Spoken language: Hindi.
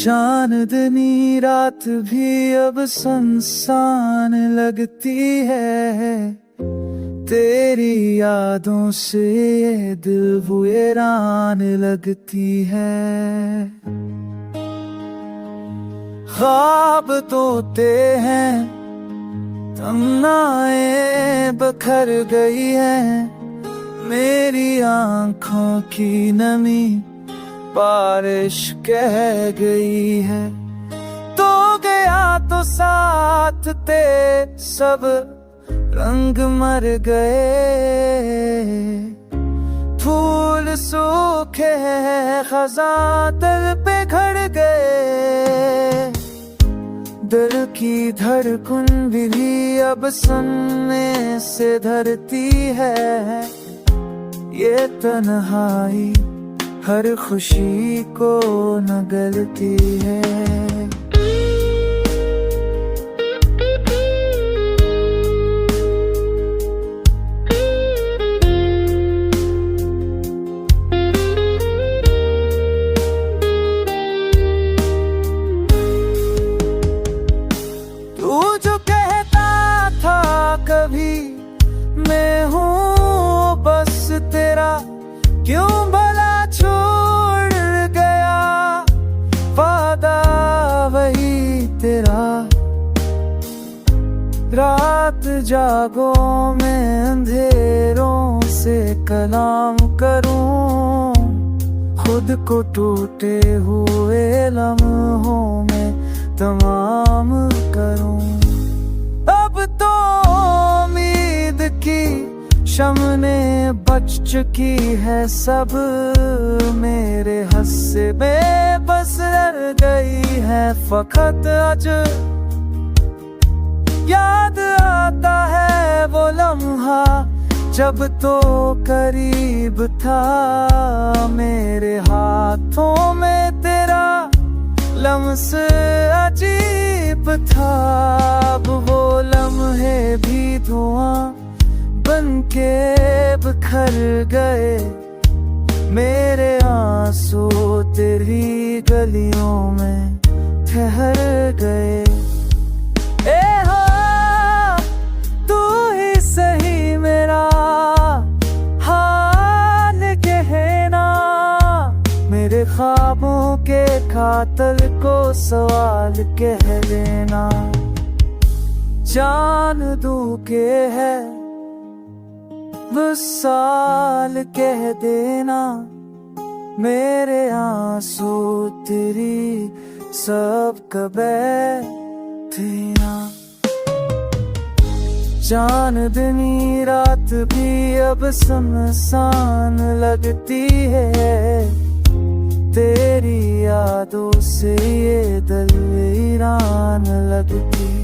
चांदनी रात भी अब सुनसान लगती है, तेरी यादों से ये दिल वीरान लगती है। ख्वाब तोते हैं, तमन्नाएं बखर गई हैं, मेरी आंखों की नमी बारिश कह गई है। तो गया तो साथ ते सब रंग मर गए, फूल सूखे हैं, खज़ां दिल पे खड़ गए। दिल की धड़कन भी अब सुनने से धरती है, ये तन्हाई हर खुशी को न गलती है। तू जो कहता था कभी मैं हूँ बस तेरा, क्यों भला छोड़ गया वादा वही तेरा। रात जागो मैं अंधेरों से कलाम करूं, खुद को टूटे हुए लम्हों में तमाम करूं। अब तो उम्मीद की शमने बच चुकी है सब, मेरे हस्से में बस रह गई है फकत आज। याद आता है वो लम्हा जब तो करीब था, मेरे हाथों में तेरा लम्स अजीब था। अब वो लम्हे भी धुआं बनके बिखर गए, मेरे आंसू तेरी गलियों में ठहर गए। ए हाँ तू ही सही मेरा हाल कहना, मेरे ख्वाबों के कातिल को सवाल कह देना। जान दूं के है वसाल कह देना, मेरे आंसू तेरी सब कबे देना। चांदनी रात भी अब सुनसान लगती है, तेरी यादों से ये दिल वीरान लगती